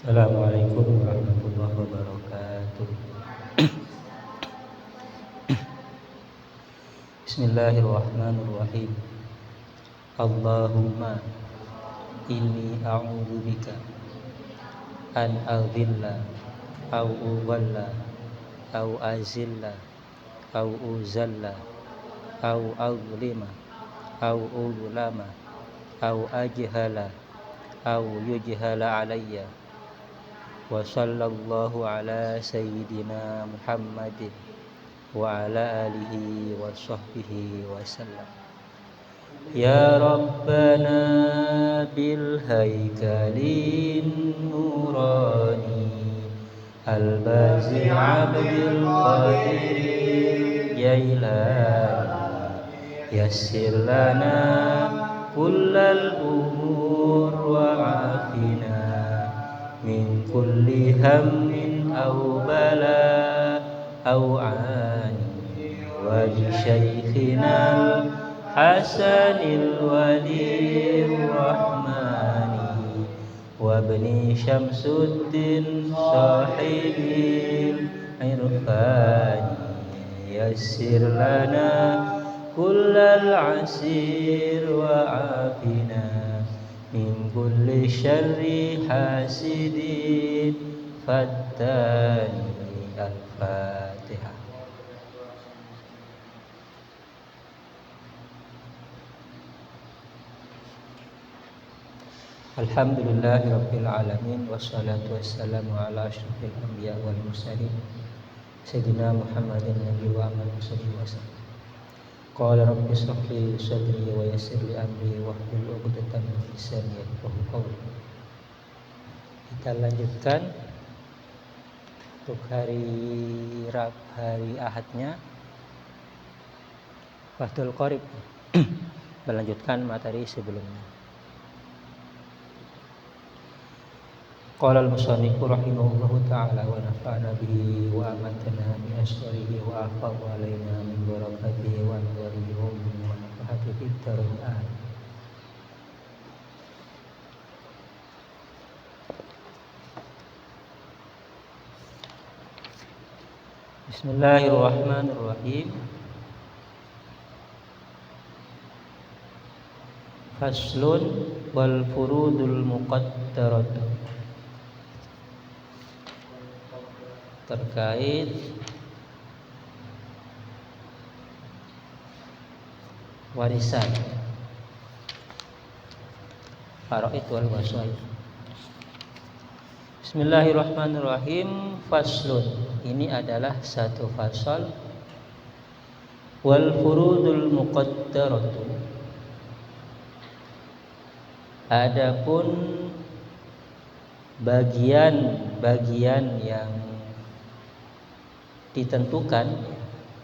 Assalamualaikum warahmatullahi wabarakatuh. Bismillahirrahmanirrahim. Allahumma inni a'udzubika an adhilla aw udhalla aw azilla aw uzalla aw azlima aw udlama aw ajhala aw yujhala alayya. Wa sallallahu ala sayyidina Muhammadin wa ala alihi wa sahbihi wa sallam. Ya Rabbana bil haykalin nurani al-bazi abdil qadir jailani yassir lana kullal umur wa afina min kulli hammin aw bala aw ani wa li syaikhinal hasanil waliyir rahmani wa bni syamsuddin sahibil irfani yassir lana kullal asir wa afina min kulli syarri hasidin fattani. Al-Fatihah. Alhamdulillahi rabbil alamin wassalatu wassalamu ala asyrafil anbiya wal mursalin sayyidina Muhammadin nabi wa amali wasallam. Qala rabbi shrah li sadri wa yassir li amri wahlul 'uqdatam min lisani yafqahu qawli. Kita lanjutkan untuk hari Ahadnya Fathul Qorib, melanjutkan materi sebelumnya. Qala al-musannifu rahimahullahu ta'ala wa nafa'ana bihi wa amatana bi asrihi wa afaw alaina min barakatihi wa anwarihi wa nafahati fid darin. Bismillahirrahmanirrahim. Faslun wal furudul muqaddaratu. Terkait warisan faraid wal wasaid. Bismillahirrahmanirrahim. Faslun, ini adalah satu fasal. Wal furudul muqaddaratu, adapun bagian-bagian yang ditentukan.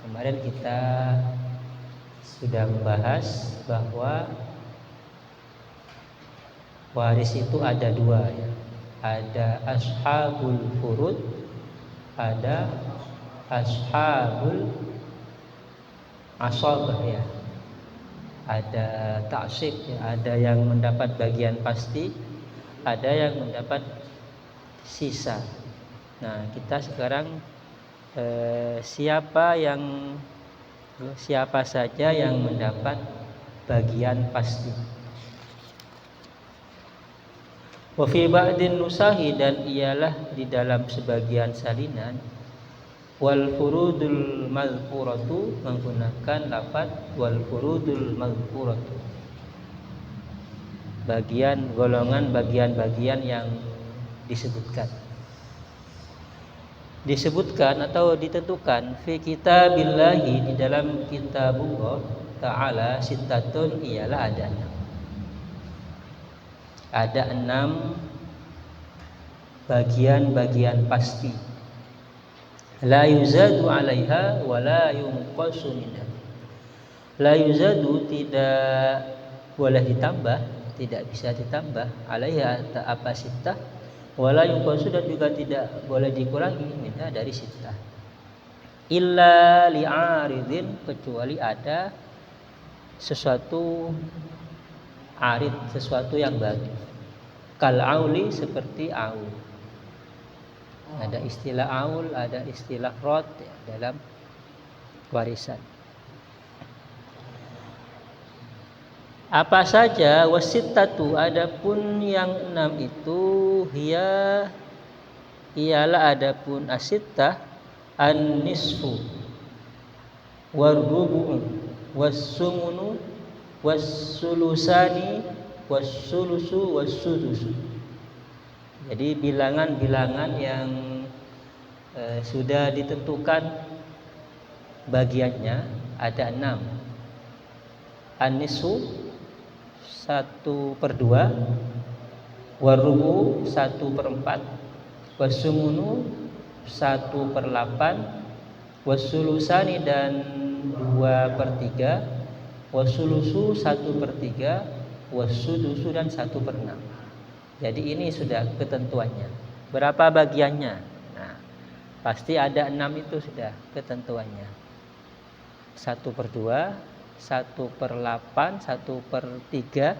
Kemarin kita sudah membahas bahwa waris itu ada dua ya. Ada ashabul furud, ada ashabul asabah ya. Ada ta'sib ya, ada yang mendapat bagian pasti, ada yang mendapat sisa. Nah, kita sekarang siapa saja yang mendapat bagian pasti. Wa fi ba'din nusahi, dan ialah di dalam sebagian salinan, wal furudul mazkuratu, menggunakan lafaz wal furudul mazkuratu, bagian golongan bagian-bagian yang disebutkan atau ditentukan fi kitabillahi, di dalam kitabullah ta'ala, sittatun, ialah ada 6 bagian-bagian pasti. La yuzadu 'alaiha wa la yunqasu minha. La yuzadu, tidak boleh ditambah, tidak bisa ditambah, 'alaiha apa sittah, wa la yunqasu, dan juga tidak boleh dikurangi minha dari sittah. Illa li'aridin, kecuali ada sesuatu arid, sesuatu yang baru. Kal auli, seperti aul. Ada istilah aul, ada istilah rod ya, dalam warisan. Apa saja wasittatu, adapun yang 6 itu ialah adapun asittah an-nisfu war-rubu'u was-sumunu was-sulusani was-sulusu was-sudusu. Jadi bilangan-bilangan yang sudah ditentukan bagiannya ada 6. An-nisfu 1/2, war-rubu 1/4, was-sumunu 1/8, was-sulusani dan 2/3, was-sulusu 1/3, was-sudusu dan 1/6. Jadi ini sudah ketentuannya. Berapa bagiannya? Nah, pasti ada 6 itu sudah ketentuannya. 1/2, 1/8, 1/3,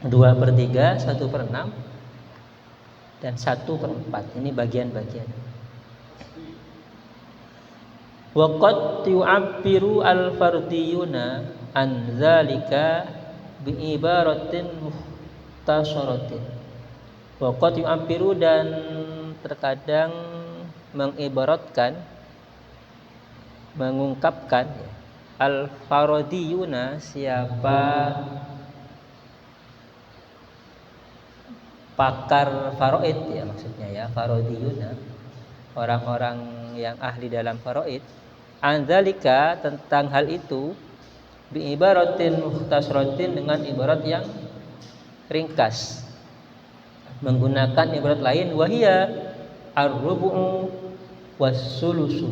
2/3, 1/6, dan 1/4. Ini bagian-bagian. Waqad yu'abbiru al-fardiyuna an dzalika bi ibaratin mukhtasaratin. Waqad yu'abbiru, dan terkadang mengibaratkan, mengungkapkan al-faradiyuna, siapa pakar faraid ya, maksudnya ya, faradiyuna, orang-orang yang ahli dalam faraid, andzalika, tentang hal itu, bi ibaratin mukhtasaratin, dengan ibarat yang ringkas, menggunakan ibarat lain, wahia ar-rubu'u was-sulusu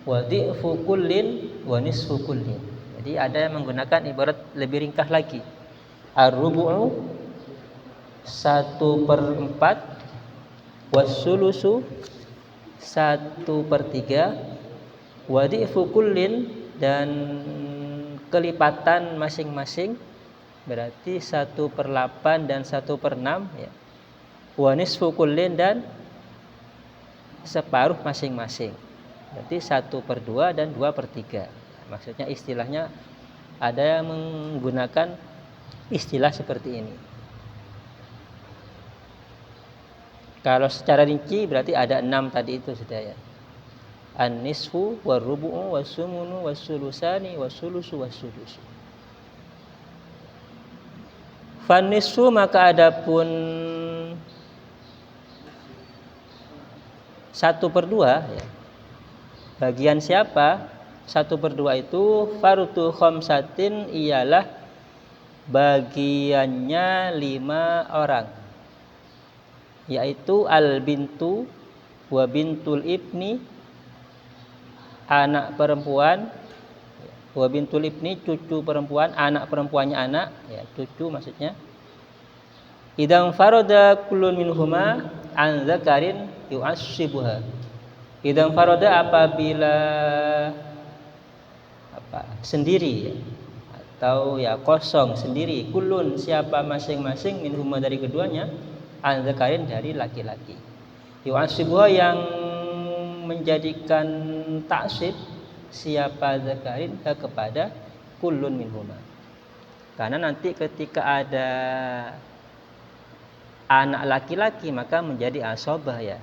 wa dhi'fu kullin wa nisfu kullin. Jadi ada yang menggunakan ibarat lebih ringkas lagi. Ar-rubu'u 1/4, was-sulusu 1/3, wa dhi'fu kullin, dan kelipatan masing-masing berarti 1/8 dan 1/6 ya. Wa nisfu kullin, dan separuh masing-masing. Berarti 1/2 dan 2/3. Maksudnya istilahnya ada yang menggunakan istilah seperti ini. Kalau secara rinci berarti ada 6 tadi itu sudah ya. An-nisfu war-rubu'u was-sumunu was-sulusani was-sulusu was-sudusu. Fan-nisfu, maka adapun 1/2 ya. Bagian siapa? 1/2 itu fardu khamsatin, ialah bagiannya 5 orang, yaitu al-bintu wa bintul ibni, anak perempuan, wa bintul ibni, cucu perempuan, anak perempuannya anak ya, cucu maksudnya. Idang farada kullun minhuma an dzakarin yu'assibuha. Idang farada, apabila sendiri ya, atau ya kosong sendiri, kullun, siapa masing-masing, minhuma, dari keduanya, an dzakarin, dari laki-laki. Yu'assibuha, yang menjadikan taksib siapa dzakarin kepada kullun minhuma. Karena nanti ketika ada anak laki-laki maka menjadi asobah ya.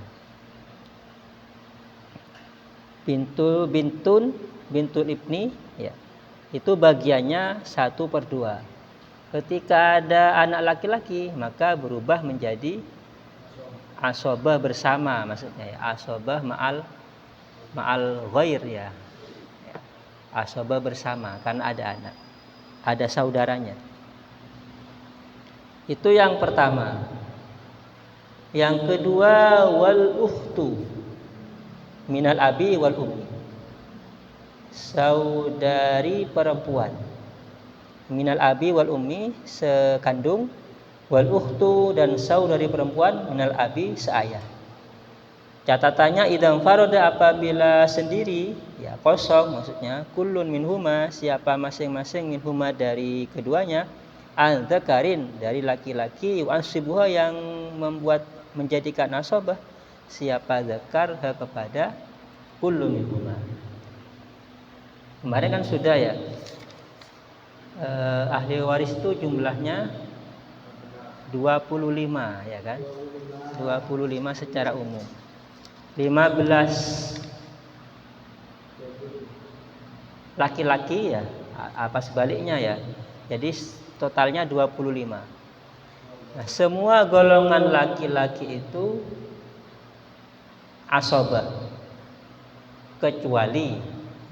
Bintul ibni ya, itu bagiannya 1/2. Ketika ada anak laki-laki maka berubah menjadi asobah bersama, maksudnya ya, asobah ma'al ghair ya. Asobah bersama karena ada anak, ada saudaranya. Itu yang pertama. Yang kedua, wal ukhtu minal abi wal ummi, saudari perempuan, minal abi wal ummi, sekandung, wal ukhtu, dan saudari perempuan, minal abi, seayah. Catatannya idang faroda, apabila sendiri ya, kosong maksudnya, kullun minhuma, siapa masing-masing, minhuma, dari keduanya, an dzakarin, dari laki-laki, yu'assibuha, yang menjadikan nasabah siapa zakar kepada kullu minhuma. Kemarin kan sudah ya, ahli waris itu jumlahnya 25 ya kan, 25 secara umum, 15 laki-laki ya, apa sebaliknya ya, jadi totalnya 25. Nah, semua golongan laki-laki itu asobah kecuali,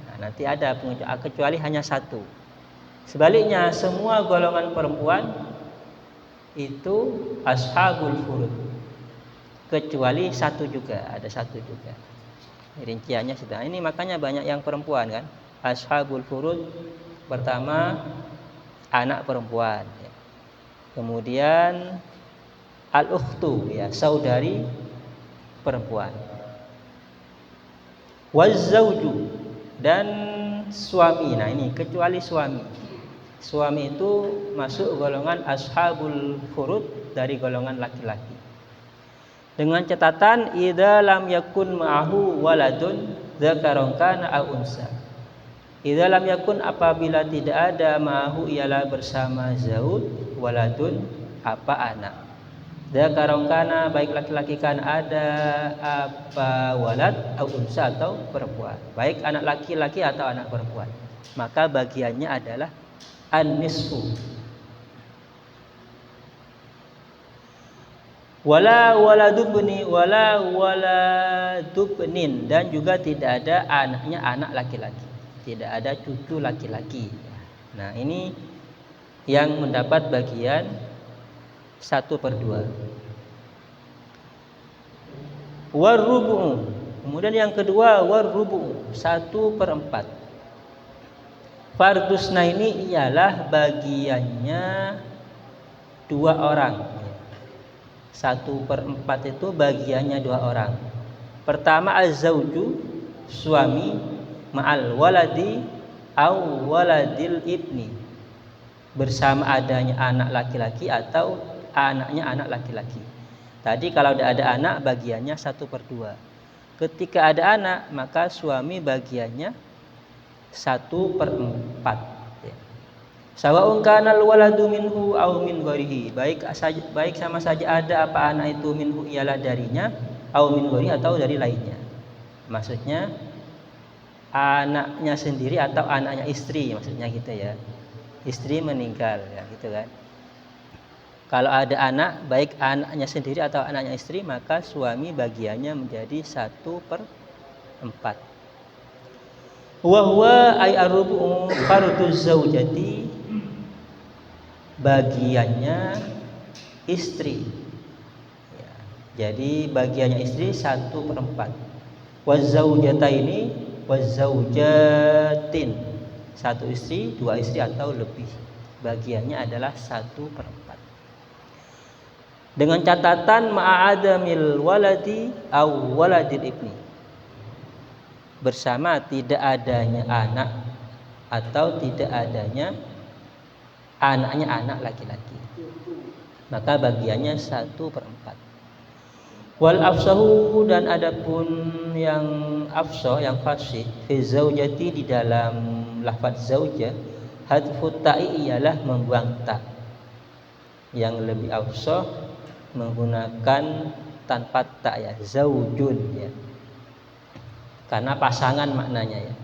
nah, nanti ada kecuali hanya satu. Sebaliknya semua golongan perempuan itu ashabul furud kecuali satu juga, ada satu juga. Rinciannya sudah. Ini makanya banyak yang perempuan kan. Ashabul furud pertama anak perempuan. Kemudian al-ukhtu ya, saudari perempuan. Wazauju dan suami. Nah, ini kecuali suami. Suami itu masuk golongan ashabul furud dari golongan laki-laki. Dengan catatan idza lam yakun ma'ahu waladun dzakaron kana aw unsa. Idza lam yakun apabila tidak ada ma'ahu ialah bersama zauj waladun apa anak. Dzakaron kana baik laki-laki kan ada apa walad aw unsa atau perempuan. Baik anak laki-laki atau anak perempuan. Maka bagiannya adalah an-nisfu. Wala waladubni wala waladubnin, dan juga tidak ada anaknya anak laki-laki, tidak ada cucu laki-laki. Nah, ini yang mendapat bagian 1/2. Warubu, kemudian yang kedua warubu 1/4. Fardusna ini ialah bagiannya 2 orang. 1/4 itu bagiannya 2 orang. Pertama az-zauju, suami, ma'al waladi au waladil ibni, bersama adanya anak laki-laki atau anaknya anak laki-laki. Tadi kalau tidak ada anak bagiannya 1/2. Ketika ada anak maka suami bagiannya 1/4. Sawa'un kana al-waladu minhu aw min ghairihi, baik sama saja ada apa anak itu minhu ialah darinya, aw min ghairihi atau dari lainnya. Maksudnya anaknya sendiri atau anaknya istri, maksudnya gitu ya. Istri meninggal ya gitu kan. Kalau ada anak, baik anaknya sendiri atau anaknya istri, maka suami bagiannya menjadi 1/4. Wa huwa ay ar-rubu farduz zaujati, bagiannya istri ya, jadi bagiannya istri 1/4. Wazaujataini wazaujatin, 1 istri 2 istri atau lebih, bagiannya adalah 1/4. Dengan catatan ma'adamil waladi aw waladil ibni, bersama tidak adanya anak atau tidak adanya anaknya anak laki-laki, maka bagiannya 1/4. Wal afsahu, dan adapun yang afsah, yang fasih, fi zaujati, di dalam lafaz zaujah, hadfut ta'i ialah membuang ta. Yang lebih afsah menggunakan tanpa ta ya, zaujun ya, karena pasangan maknanya ya.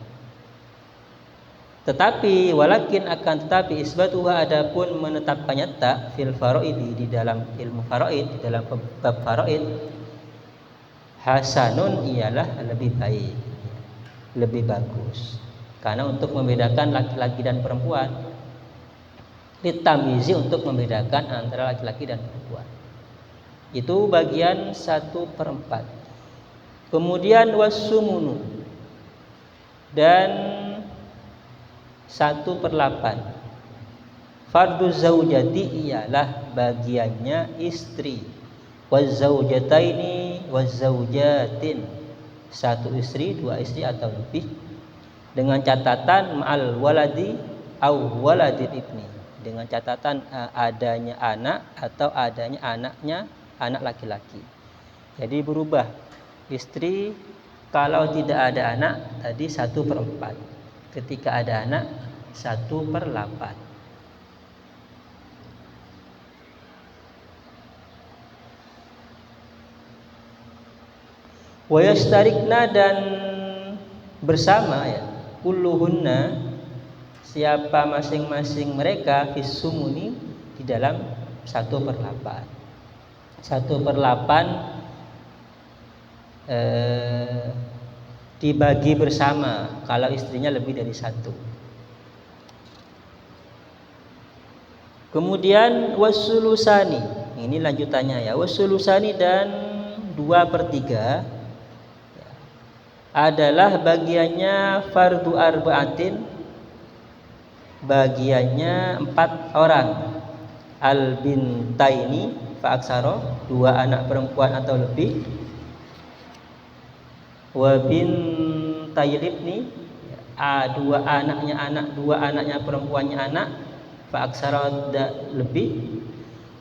Tetapi walakin akan tetapi isbatuha, adapun menetapkannya ta fil faraidi, di dalam ilmu faraid, di dalam bab faraid, hasanun ialah lebih baik, lebih bagus. Karena untuk membedakan laki-laki dan perempuan, ditamizi, untuk membedakan antara laki-laki dan perempuan. Itu bagian 1/4. Kemudian wasumunu, dan 1/8. Fardu zaujati ialah bagiannya istri. Wazaujataini wazaujatin, 1 istri 2 istri atau lebih, dengan catatan ma'al waladi au waladil ibni, dengan catatan adanya anak atau adanya anaknya anak laki-laki. Jadi berubah Istri kalau tidak ada anak tadi 1/4. Ketika ada anak 1/8. Wa yastarikna dan bersama ya, kulluhunna siapa masing-masing mereka fisumuni di dalam 1/8. 1/8 dibagi bersama kalau istrinya lebih dari 1. Kemudian wasulusani, ini lanjutannya ya, wasulusani dan 2/3 adalah bagiannya fardu arba'atin, bagiannya 4 orang, al bintaini fa aksaro, 2 anak perempuan atau lebih, wa bintailibni, 2 anaknya anak, 2 anaknya perempuannya anak, fa aksaro lebih,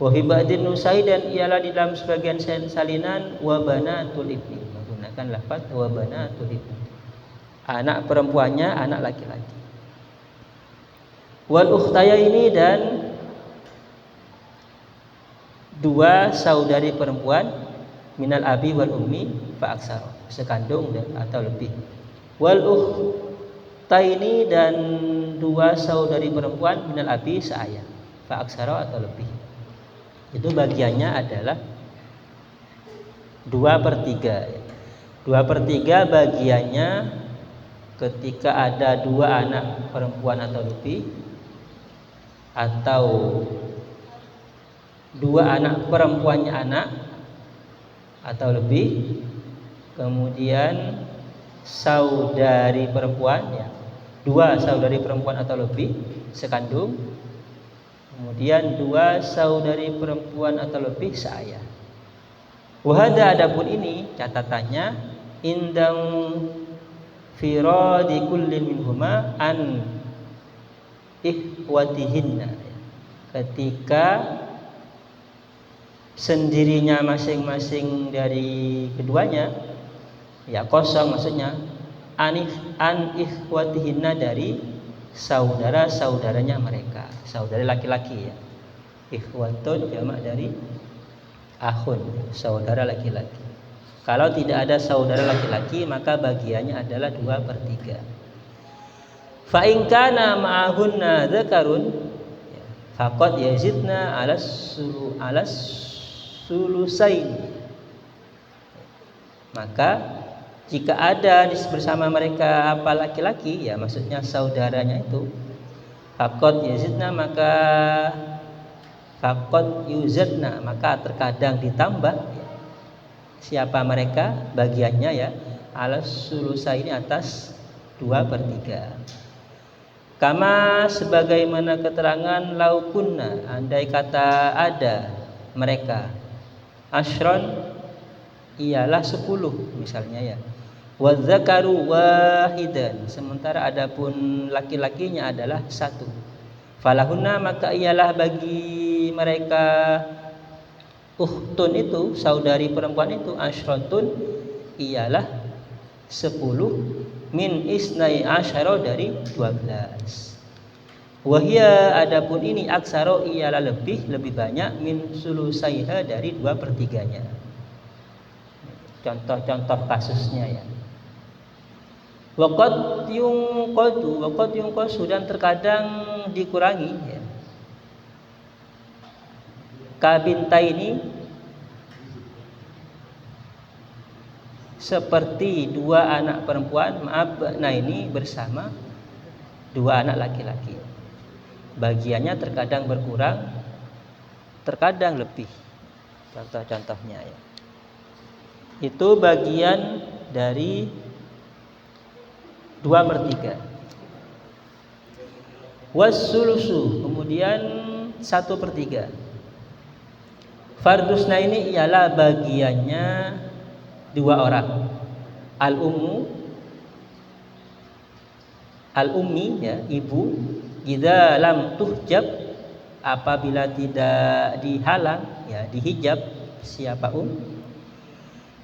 wa hibadin nusai dan ialah di dalam sebagian salinan wa banatul ibni, menggunakan lafaz wa banatul ibni, anak perempuannya anak laki-laki. Wal ukhtaya ini dan 2 saudari perempuan minal abi wal ummi fa aksaro, sekandung atau lebih. Wal ukhtaini dan 2 saudari perempuan minal abi seayah fa aksaro atau lebih. Itu bagiannya adalah 2/3. 2/3 bagiannya ketika ada 2 anak perempuan atau lebih, atau 2 anak perempuannya anak atau lebih, kemudian saudari perempuan ya, 2 saudari perempuan atau lebih sekandung, kemudian 2 saudari perempuan atau lebih seayah. Wahada adapun ini catatannya indang firadi kullin minhuma an ikhwatihinna, ketika sendirinya masing-masing dari keduanya ya kosong, maksudnya an ikhwatihinna dari saudara-saudaranya mereka, saudara laki-laki ya. Ikhwatun jamak dari akhun, saudara laki-laki. Kalau tidak ada saudara laki-laki maka bagiannya adalah 2/3. Fa in kana ma'ahunna dzakarun faqad yazidna alas sulusain, maka jika ada bersama mereka apa laki-laki ya, maksudnya saudaranya itu, faqad yazidna maka faqad yuzadna maka terkadang ditambah ya, siapa mereka bagiannya ya, alas sulusaini atas 2/3. Kama sebagaimana keterangan laukunna andai kata ada mereka, ashron ialah 10 misalnya ya, wadzakaru wahidan sementara adapun laki-lakinya adalah 1, falahunna maka ialah bagi mereka ukhtun itu, saudari perempuan itu, ashratun ialah 10 min isnai asyara dari 12. Wahia adapun ini aksaro ialah lebih banyak min sulusaiha dari 2/3-nya. Contoh-contoh kasusnya ya. Waqad yunqasu dan terkadang dikurangi ya. Kabinta ini seperti 2 anak perempuan, nah ini bersama 2 anak laki-laki. Bagiannya terkadang berkurang, terkadang lebih. Contoh-contohnya ya. Itu bagian dari 2/3. Wassulusu kemudian 1/3. Fardusna ini ialah bagiannya 2 orang, al-ummi ya, ibu, idza lam tuhjab apabila tidak dihalang ya, dihijab siapa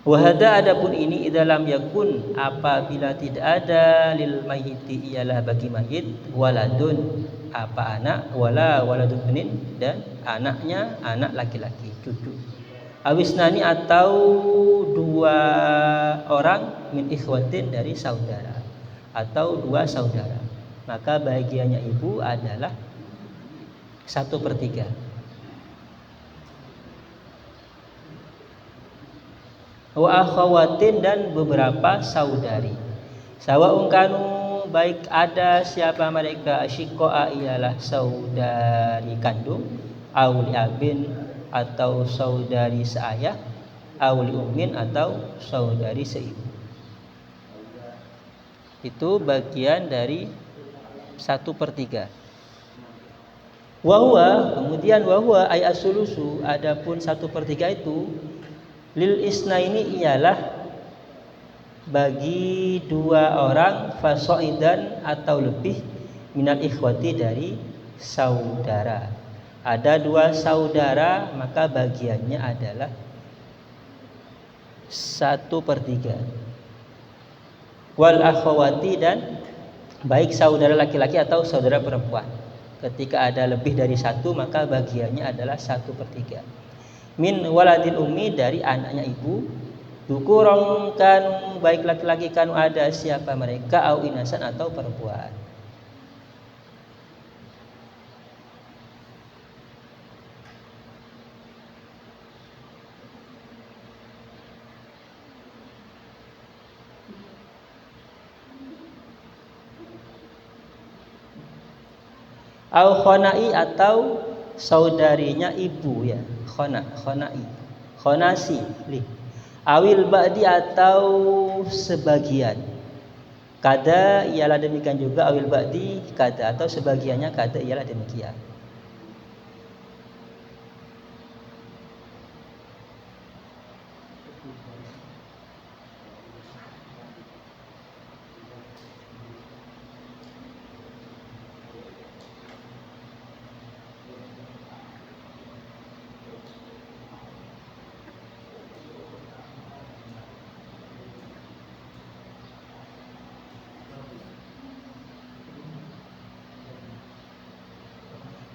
Wahada adapun ini dalam yakun apabila tidak ada lil mayyiti ialah bagi mayit waladun apa anak wala waladun benin dan anaknya anak laki-laki cucu. Awisnani atau dua orang min ikhwatin dari saudara atau dua saudara, maka bagiannya ibu adalah 1/3. Wa akhawatin dan beberapa saudari. Sawaun kanu baik ada siapa mereka asyiqqa ialah saudari kandung, auli abin atau saudari seayah, auli ummin atau saudari seibu. Itu bagian dari 1/3. Wahwa kemudian wahwa ay asulusu adapun 1/3 itu lil isnaini ialah bagi dua orang fasoidan atau lebih minal ikhwati dari saudara. Ada dua saudara maka bagiannya adalah 1/3. Wal akhwati dan baik saudara laki-laki atau saudara perempuan. Ketika ada lebih dari satu maka bagiannya adalah 1/3. Min waladil ummi dari anaknya ibu, dukurong kanu baik laki-laki kanu ada siapa mereka au inasan atau perempuan. Au khonai atau saudarinya ibu ya, khonai khonasi li awil ba'di atau sebagian kada ialah demikian juga awil ba'di kada atau sebagiannya kada ialah demikian.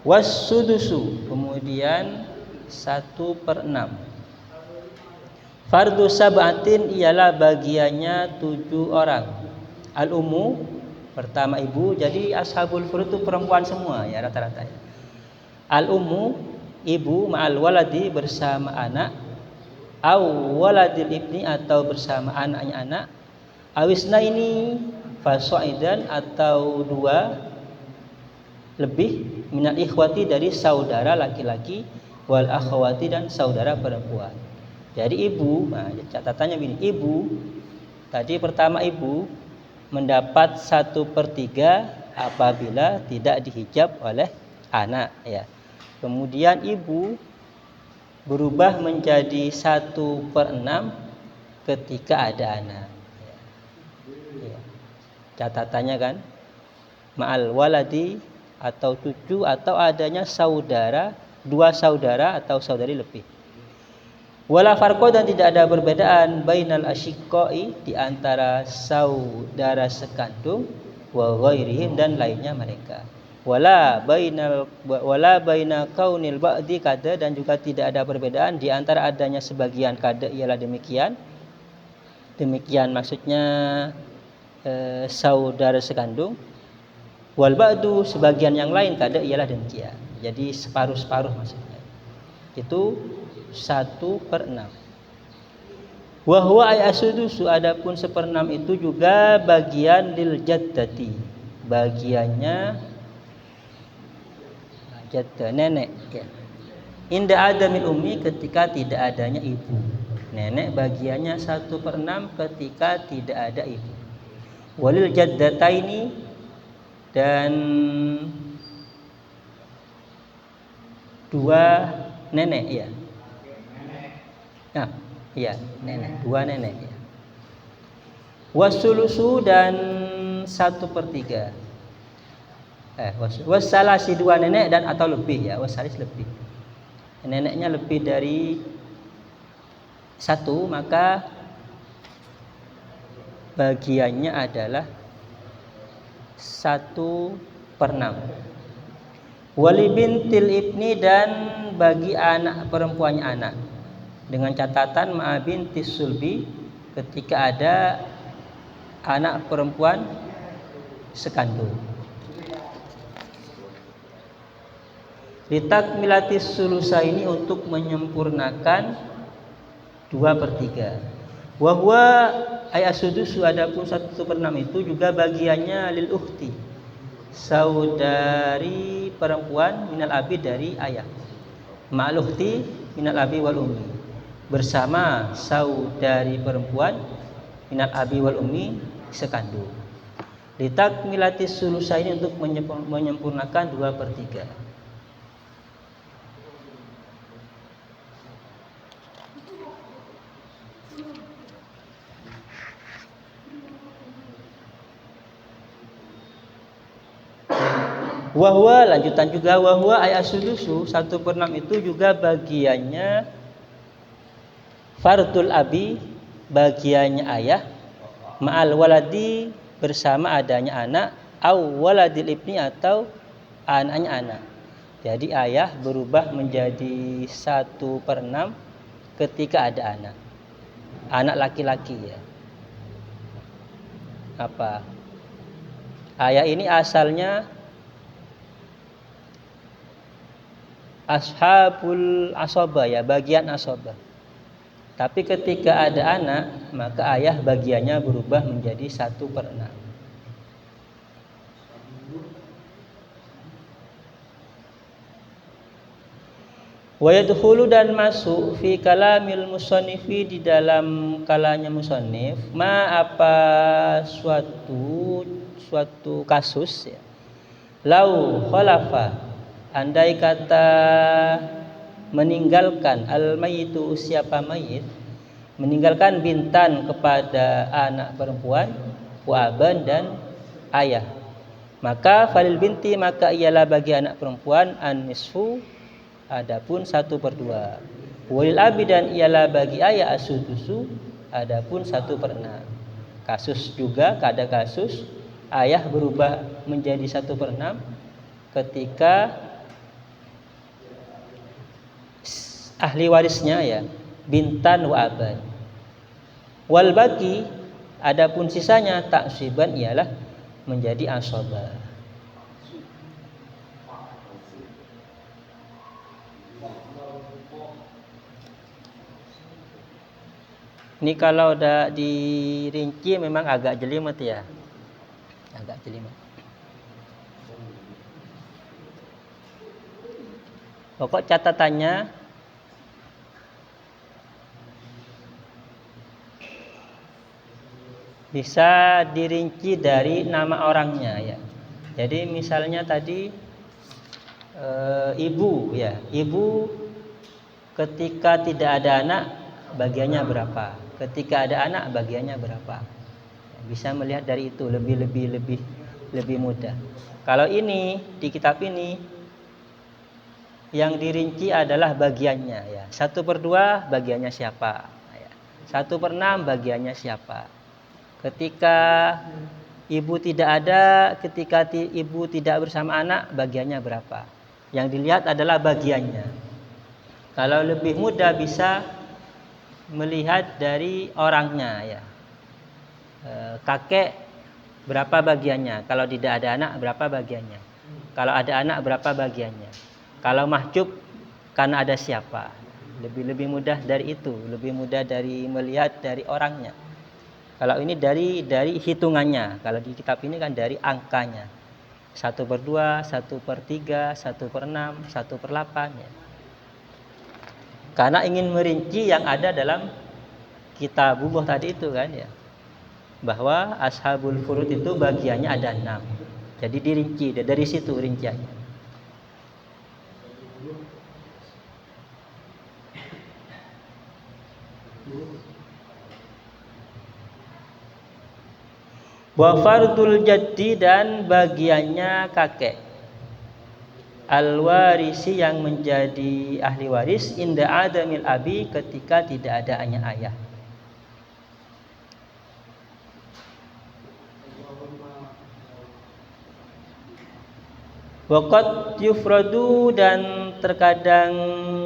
Wasudusu kemudian 1/6. Fardu sab'atin ialah bagiannya 7 orang. Al ummu pertama ibu, jadi ashabul furud itu perempuan semua ya rata-rata ya. Al ummu ibu ma'al waladi bersama anak, au waladil ibni atau bersama anaknya anak, awisna ini fasoidan atau dua lebih minal ikhwati dari saudara laki-laki wal akhwati dan saudara perempuan. Jadi ibu, nah catatannya begini, ibu tadi pertama ibu mendapat 1/3 apabila tidak dihijab oleh anak ya. Kemudian ibu berubah menjadi 1/6 ketika ada anak ya. Catatannya kan ma'al waladi atau cucu atau adanya saudara, dua saudara atau saudari lebih. Wala farqo dan tidak ada perbedaan bainal asyiqqai di antara saudara sekandung wa ghairihim dan lainnya mereka. Wala baina kaunil ba'di kada dan juga tidak ada perbedaan di antara adanya sebagian kada ialah demikian. Demikian maksudnya saudara sekandung. Wal ba'du sebagian yang lain kada ialah demikian. Jadi separuh-separuh maksudnya. Itu 1/6. Wa huwa ay asudusu adapun 1/6 itu juga bagian lil jaddati. Bagiannya jadda nenek ya. Inda adamil ummi ketika tidak adanya ibu. Nenek bagiannya 1/6 ketika tidak ada ibu. Walil jaddataini dan dua nenek ya. Nah, iya, nenek, dua nenek ya. Wasulusu dan 1/3. Wasalasi dua nenek dan atau lebih ya, wasalis lebih. Neneknya lebih dari 1 maka bagiannya adalah 1/6. Wali bintil ibni, dan bagi anak perempuannya anak, dengan catatan ma'a bintis sulbi, ketika ada anak perempuan sekandung. Litakmilatis sulusa, ini untuk menyempurnakan 2/3. Wahwa ayasudusu, adapun 1/6 itu juga bagiannya lil ukhti, saudari perempuan, minal abi, dari ayah, ma'al ukhti minal abi wal ummi, bersama saudari perempuan minal abi wal ummi sekandung. Litakmilatis sulusa, ini untuk menyempurnakan 2/3. Wahwa, lanjutan juga, wahwa ayasudusu, 1/6 itu juga bagiannya fardul abi, bagiannya ayah, ma'al waladi, bersama adanya anak, au waladil ibni, atau anaknya anak. Jadi ayah berubah menjadi 1/6 ketika ada anak laki-laki, ya. Apa? Ayah ini asalnya ashabul asobah, ya, bagian asobah. Tapi ketika ada anak, maka ayah bagiannya berubah menjadi 1/6. Wa yadkhulu, dan masuk, fi kalamil musannifi, di dalam kalanya musannif, ma apa suatu kasus, ya. Lau khalafa, andai kata meninggalkan, al-mayitu, siapa mayit, meninggalkan bintan kepada anak perempuan, wa aban, dan ayah, maka falil binti, maka ialah bagi anak perempuan an-nisfu, adapun 1/2. Walil abi, dan ialah bagi ayah as-sudusu, adapun 1/6. Kasus juga, ada kasus ayah berubah menjadi 1/6 ketika ahli warisnya, ya, bintan wa aban. Wal baki, adapun sisanya taksiban, ialah menjadi asabah. Ini kalau udah dirinci memang agak jelimet, ya, agak jelimet. Pokok catatannya, bisa dirinci dari nama orangnya, ya. Jadi misalnya tadi ibu, ya, ibu ketika tidak ada anak bagiannya berapa, ketika ada anak bagiannya berapa. Bisa melihat dari itu, lebih mudah. Kalau ini di kitab ini yang dirinci adalah bagiannya, ya. 1/2 bagiannya siapa, ya. 1/6 bagiannya siapa. Ketika ibu tidak ada, ketika ibu tidak bersama anak, bagiannya berapa. Yang dilihat adalah bagiannya. Kalau lebih mudah bisa melihat dari orangnya, ya. Kakek berapa bagiannya, kalau tidak ada anak berapa bagiannya, kalau ada anak berapa bagiannya, kalau mahjub karena ada siapa. Lebih mudah dari itu, lebih mudah dari melihat dari orangnya. Kalau ini dari hitungannya, kalau di kitab ini kan dari angkanya, 1/2, 1/3, 1/6, 1/8, ya. Karena ingin merinci yang ada dalam kitabullah tadi itu kan, ya, bahwa ashabul furud itu bagiannya ada 6. Jadi dirinci, dari situ rinciannya. Wa fardul jaddi, dan bagiannya kakek, al-warisi, yang menjadi ahli waris, inda adamil abi, ketika tidak ada ayah. Waqad yufradu, dan terkadang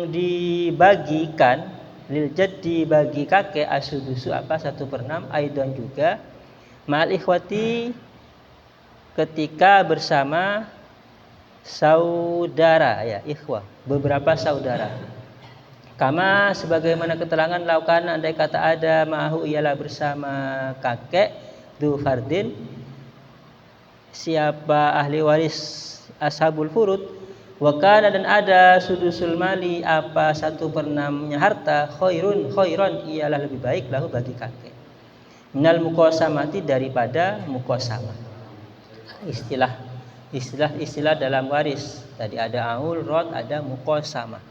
dibagikan lil jaddi bagi kakek asudusu apa 1/6 aidan juga ma'al ikhwati ketika bersama saudara ya ikhwah beberapa saudara. Kama sebagaimana keterangan laukan andai kata ada ma'ahu ialah bersama kakek du fardin siapa ahli waris ashabul furud wakana dan ada sudusul mali apa 1/6 harta khairon ialah lebih baik lahu bagi kakek minal muqasamati daripada muqasamah. Istilah dalam waris tadi ada aul rod ada muqasamah.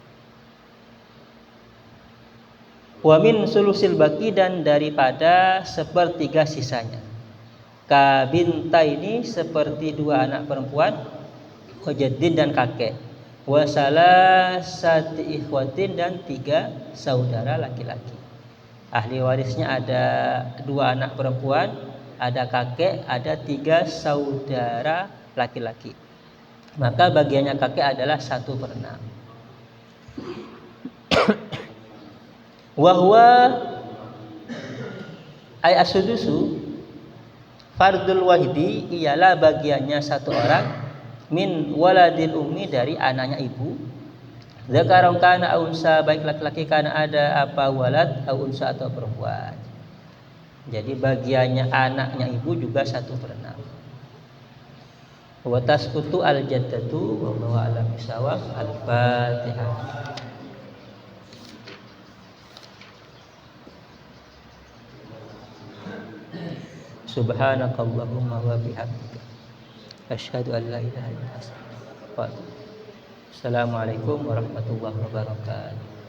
Wa min sulusil baki dan daripada 1/3 sisanya kabinta ini seperti 2 anak perempuan wajaddin dan kakek wasalah sati ikhwatin dan 3 saudara laki-laki. Ahli warisnya ada 2 anak perempuan, ada kakek, ada 3 saudara laki-laki. Maka bagiannya kakek adalah 1/6. Wahwa ay asudusu fardul wahidi ialah bagiannya 1 orang min waladil ummi dari anaknya ibu zakaron kana unsa baik laki-laki kana ada apa walad au unsa atau perempuan. Jadi bagiannya anaknya ibu juga 1/6. Wa tasqutu al jaddatu wa huwa alam bisawab. Al-Fatihah. Subhanakallahumma wa bihamdika asyhadu an la ilaha illa anta. Assalamualaikum warahmatullahi wabarakatuh.